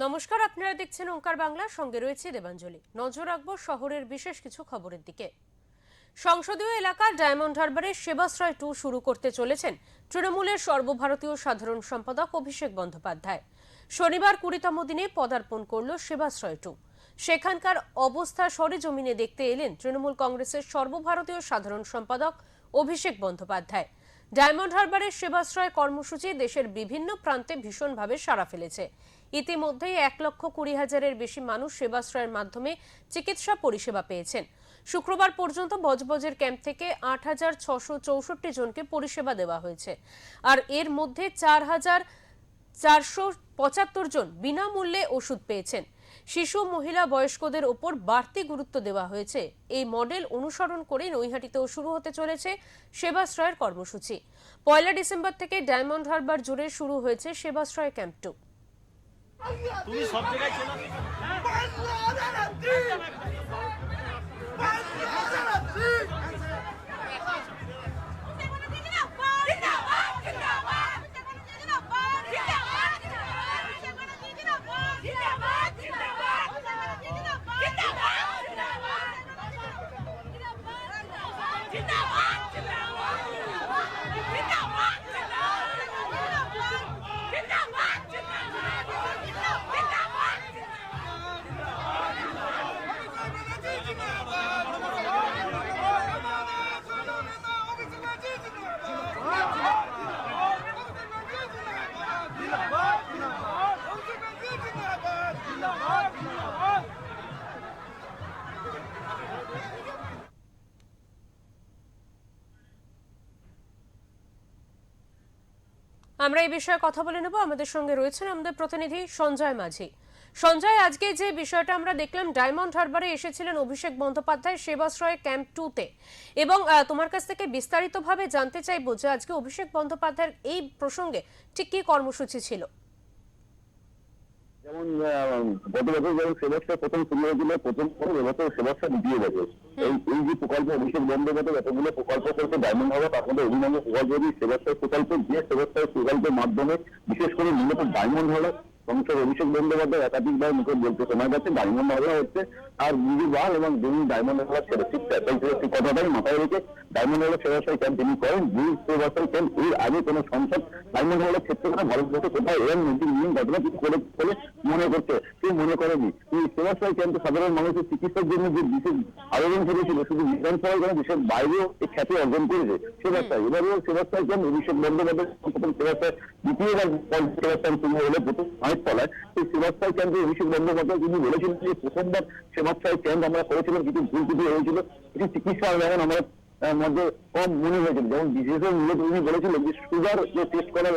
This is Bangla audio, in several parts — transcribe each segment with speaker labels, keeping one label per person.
Speaker 1: নমস্কার, আপনারা দেখছেন ওঙ্কার বাংলা, সঙ্গে রয়েছে দেবাঞ্জলি। নজর রাখবো শহরের বিশেষ কিছু খবরের দিকে। সংসদীয় এলাকার ডায়মন্ড হারবারে সেবাশ্রয় 2 শুরু করতে চলেছেন তৃণমূলের সর্বভারতীয় সাধারণ সম্পাদক অভিষেক বন্দ্যোপাধ্যায়। শনিবার 20তম দিনে পদার্পণ করল সেবাশ্রয় 2। সেখানকার অবস্থা সরেজমিনে দেখতে এলেন তৃণমূল কংগ্রেসের সর্বভারতীয় সাধারণ সম্পাদক অভিষেক বন্দ্যোপাধ্যায়। ডায়মন্ড হারবারের সেবাশ্রয় কর্মসূচি দেশের বিভিন্ন প্রান্তে ভীষণভাবে সাড়া ফেলেছে। ইতিমধ্যেই 1,20,000-এর বেশি মানুষ সেবাশ্রয়ের মাধ্যমে চিকিৎসা পরিষেবা পেয়েছেন। শুক্রবার পর্যন্ত বজবজের ক্যাম্প থেকে 8,664 জনকে পরিষেবা দেওয়া হয়েছে। আর এর মধ্যে 4,475 জন বিনামূল্যে ওষুধ পেয়েছেন। শিশু, মহিলা, বয়স্কদের ওপর বাড়তি গুরুত্ব দেওয়া হয়েছে। এই মডেল অনুসরণ করে নৈহাটিতেও শুরু হতে চলেছে সেবাশ্রয়ের কর্মসূচি। 1 ডিসেম্বর থেকে ডায়মন্ড হারবার জুড়ে শুরু হয়েছে সেবাশ্রয় ক্যাম্প 2।
Speaker 2: তুমি সব জায়গায় চেনো।
Speaker 1: আমরা এই বিষয়ে কথা বলে নেব। আমাদের সঙ্গে রয়েছেন আমাদের প্রতিনিধি সঞ্জয় মাঝি। সঞ্জয়, আজকে যে বিষয়টা আমরা দেখলাম, ডায়মন্ড হারবারে এসেছিলেন অভিষেক বন্দ্যোপাধ্যায় সেবাশ্রয় ক্যাম্প 2-তে, এবং তোমার কাছ থেকে বিস্তারিতভাবে জানতে চাইবো যে আজকে অভিষেক বন্দ্যোপাধ্যায়ের এই প্রসঙ্গে ঠিক কি কর্মসূচি ছিল।
Speaker 3: যেমন গত বছর যেমন সেবাশ্রয় প্রথম শুরু হয়েছিল, প্রথম এবছর সেবাশ্রয় দ্বিতীয় বছর। এই যে প্রকল্প অভিষেক বন্দ্যোপাধ্যায় যতগুলো প্রকল্প করছে ডায়মন্ড হারবার, তার মধ্যে অভিনব প্রকল্প সেবাশ্রয় প্রকল্প, যে সেবাশ্রয় প্রকল্পের মাধ্যমে বিশেষ করে মূলত ডায়মন্ড হারবার সংসদ অভিষেক বন্দ্যোপাধ্যায় একাধিকবার মুখে বলতে শোনা যাচ্ছে ডায়মন্ড হারবার হচ্ছে আর নিজেবার এবং যিনি ডায়মন্ড হারবার ছেড়ে ঠিক সেই কথাটাই মাথায় রেখে ডায়মন্ড হারবার সেবাশ্রয় ক্যাম্প তিনি করেন। যে সেবাশ্রয় ক্যাম্প এর আগে কোনো সংসদ ডায়মন্ড হারবার ক্ষেত্রে করে ভারতবর্ষে কোথাও এরকম নীতি ঘটনা কিছু করে বলে মনে করছে, কেউ মনে করেনি। এই সেবাশ্রয় ক্যাম্পে সাধারণ মানুষের চিকিৎসার জন্য যে বিশেষ আবেদন করেছিল, শুধু বিধানসভায় কেন দেশের বাইরেও এই খ্যাতি অর্জন করেছে সেবাশ্রয়। এবারেও সেবাশ্রয় ক্যাম্প অভিষেক বন্দ্যোপাধ্যায় প্রথম সেবাশ্রয় দ্বিতীয়বার সেবাশ্রয় শুরু হলে প্রথম তলায় এই সেবাশ্রয় ক্যাম্পে অভিষেক বন্দ্যোপাধ্যায় তিনি বলেছিলেন যে প্রথমবার সেবাশ্রয় ক্যাম্প আমরা করেছিলাম, কিছু ভুল ত্রুটি হয়েছিল, কিছু চিকিৎসা যেমন আমরা মধ্যে কম মনে হয়েছিল। যেমন বিশেষজ্ঞ মূলত তিনি বলেছিলেন যে সুগার যে টেস্ট করার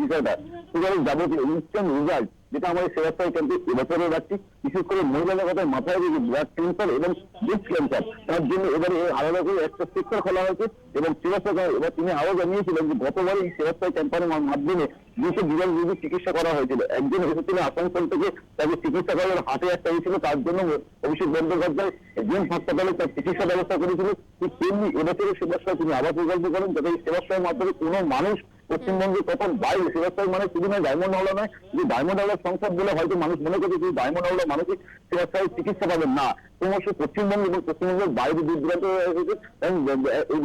Speaker 3: বিষয়টা, সুগারের যাবতীয় ইনস্ট্যান্ট রেজাল্ট যেটা আমাদের সেবাশ্রয় ক্যাম্পে এবছরে রাখছি, বিশেষ করে মহিলাদের কথা মাথায় রেখে ব্লাড ক্যান্সার এবং ব্রেস্ট ক্যান্সার, তার জন্য এবারে আলাদা করে একটা সেক্টর খোলা হয়েছে। এবং সেবাশ্রয় এবার তিনি আরো জানিয়েছিলেন যে গতবার এই সেবাশ্রয় ক্যাম্পের মাধ্যমে 200 রোগী চিকিৎসা করা হয়েছিল। একজন এসেছিল আসানসোল থেকে, তাকে চিকিৎসা করার হাতে একটা হয়েছিল, তার জন্য অভিষেক বন্দ্যোপাধ্যায় জিম হাসপাতালে তার চিকিৎসা ব্যবস্থা করেছিল। ঠিক তেমনি এবছরের সেবাশ্রয় তিনি আবার প্রকল্প করেন, যাতে এই সেবাশ্রয়ের মাধ্যমে কোনো মানুষ পশ্চিমবঙ্গে কখন বাইরে সেবাশ্রয় মানে শুধু নয় ডায়মন্ড হাওড়া নয়, যে ডায়মন্ড হাওড়ার সংসদ বলে হয়তো মানুষ মনে করছে যে ডায়মন্ড হাওড়া মানুষই সেবাশ্রয় চিকিৎসা পাবেন না, ক্রমশ পশ্চিমবঙ্গ এবং পশ্চিমবঙ্গের বাইরে দূর দূরান্ত এসেছে।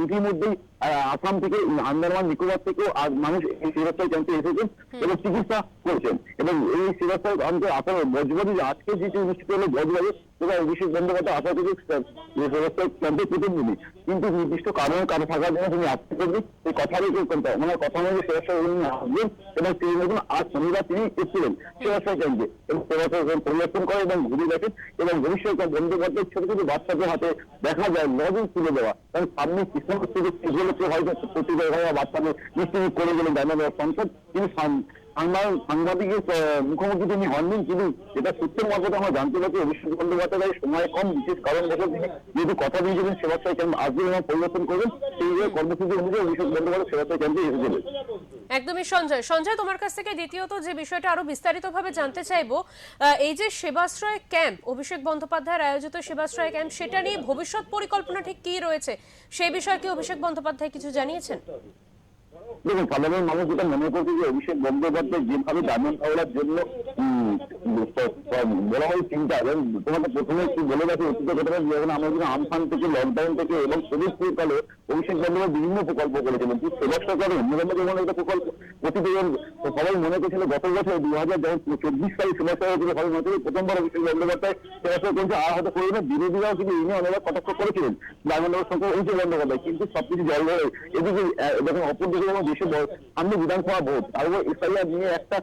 Speaker 3: ইতিমধ্যেই আসাম থেকে, আন্দামান নিকোবর থেকেও মানুষ এই সেবাশ্রয় ক্যাম্পে এসেছেন এবং চিকিৎসা করছেন। এবং এই সেবাশ্রয় ক্যাম্পে আসার বজবাজি আজকে যেটি অনুষ্ঠিত হলো বজবাজি, সেটা অভিষেক বন্দ্যোপাধ্যায় আশা থেকে সেবাশ্রয় ক্যাম্পে প্রথম দিনই, কিন্তু নির্দিষ্ট কারণে কারো থাকার জন্য তিনি আসতে করবেন এই কথারই মানে কথা অনুযায়ী সেবাশ্রয় আসবেন। এবং সেই মতন আজ শনিবার তিনি এসেছিলেন সেবাশ্রয় ক্যাম্পে এবং সেবাশ্রয় পরিদর্শন করে এবং ঘুরে দেখেন। এবং ভবিষ্যৎ বন্দ্যোপাধ্যায় ছোট ছোট বাচ্চাদের হাতে দেখা যায় লজেন্স তুলে দেওয়া, কারণ সামনে ক্রিসমাস থেকে সেগুলোকে হয়তো প্রতিটা বাচ্চাদের মিষ্টি করে গেলেন ডায়মন্ড সংসদ। তিনি সাংবাদিকের মুখোমুখি তিনি হননি, কিন্তু এটা সত্যের মধ্যে আমরা জানতে পারছি অভিষেক বন্দ্যোপাধ্যায় সময় কম, বিশেষ কারণ দেখে তিনি যেহেতু কথা দিয়েছিলেন সেবাশ্রয় ক্যাম্প আসবেন এবং পরিদর্শন করবেন, সেই কর্মসূচি অনুযায়ী অভিষেক বন্দ্যোপাধ্যায় সেবাশ্রয় ক্যাম্পে এসেছিলেন।
Speaker 1: একদমই সঞ্জয়, তোমার কাছ থেকে দ্বিতীয়ত যে বিষয়টা আরো বিস্তারিতভাবে জানতে চাইবো, এই যে সেবাশ্রয় ক্যাম্প, অভিষেক বন্দ্যোপাধ্যায়ের আয়োজিত সেবাশ্রয় ক্যাম্প, সেটা নিয়ে ভবিষ্যৎ পরিকল্পনা ঠিক কি রয়েছে, সেই বিষয়ে কি অভিষেক বন্দ্যোপাধ্যায় কিছু জানিয়েছেন?
Speaker 3: দেখুন, সাধারণ মানুষ যেটা মনে করছে যে অভিষেক বন্দ্যোপাধ্যায় যেভাবে ডায়মন্ড হাওড়ার জন্য বলা হয় চিন্তা, এবং তোমাকে প্রথমে একটু বলে রাখি অতীত ঘটনা, যেমন আমরা যদি আমফান থেকে, লকডাউন থেকে এবং কোভিড কালে অভিষেক বন্দ্যোপাধ্যায় বিভিন্ন প্রকল্প করেছিলেন। কিন্তু সেবা সরকার অন্যতম যেমন একটা প্রকল্প প্রতিদিন সবাই মনে করছিল গত বছর 2024 সালে সেবা সরকার হয়েছিল, সবাই মনে করি প্রথমবার অভিষেক বন্দ্যোপাধ্যায় সেবা সরকার করছে, আর হয়তো করবে না। বিরোধীরাও কিন্তু এই নিয়ে অনেকবার কটাক্ষ করেছিলেন ডায়মন্ড হাওড়ার সঙ্গে অভিষেক বন্দ্যোপাধ্যায়, কিন্তু সবকিছু জল হয়ে এদিকে দেখুন অপরদিকে যেমন দেশে সামনে বিধানসভা ভোট, তারপর এসআইআর নিয়ে একটা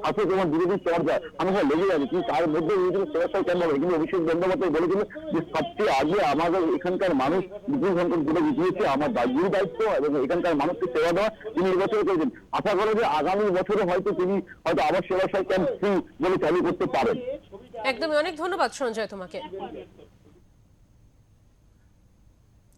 Speaker 3: আছে যেমন বিরোধী চর্চা আমরা লেগে যাবে, কিন্তু তার মধ্যে সেবা কেন হবে। কিন্তু অভিষেক বন্দ্যোপাধ্যায় বলেছিল যে সবচেয়ে আগে আমাদের এখানকার মানুষ বিপুল সংখ্যক ভোটে জিতিয়েছে, আমার দায়িত্ব দায়িত্ব এবং এখানকার মানুষকে সেবা দেওয়া তিনি এবছরে করেছেন। আশা করে যে আগামী বছরে হয়তো তিনি হয়তো আবার সেবা ক্যাম্প ফ্রি বলে চালু করতে পারেন।
Speaker 1: একদমই, অনেক ধন্যবাদ সঞ্জয় তোমাকে।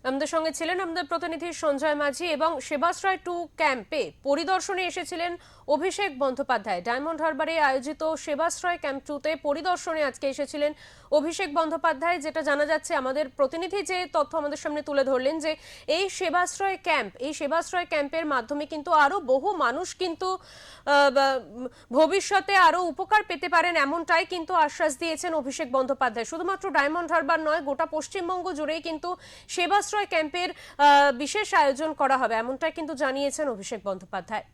Speaker 1: আমাদের সঙ্গে ছিলেন আমাদের প্রতিনিধি সঞ্জয় মাঝি। এবং সেবাশ্রয় 2 ক্যাম্পে পরিদর্শনে এসেছিলেন অভিষেক বন্দ্যোপাধ্যায়। ডায়মন্ড হারবারে আয়োজিত সেবাশ্রয় ক্যাম্প 2তে পরিদর্শনে আজকে এসেছিলেন অভিষেক বন্দ্যোপাধ্যায়। যেটা জানা যাচ্ছে, আমাদের প্রতিনিধি যে তথ্য আমাদের সামনে তুলে ধরলেন, যে এই সেবাশ্রয় ক্যাম্পের মাধ্যমে কিন্তু আরো বহু মানুষ কিন্তু ভবিষ্যতে আরো উপকার পেতে পারেন, এমনটাই কিন্তু আশ্বাস দিয়েছেন অভিষেক বন্দ্যোপাধ্যায়। শুধুমাত্র ডায়মন্ড হারবার নয়, গোটা পশ্চিমবঙ্গ জুড়েই কিন্তু সেবাশ্রয় ক্যাম্পের বিশেষ আয়োজন করা হবে, এমনটাই কিন্তু জানিয়েছেন অভিষেক বন্দ্যোপাধ্যায়।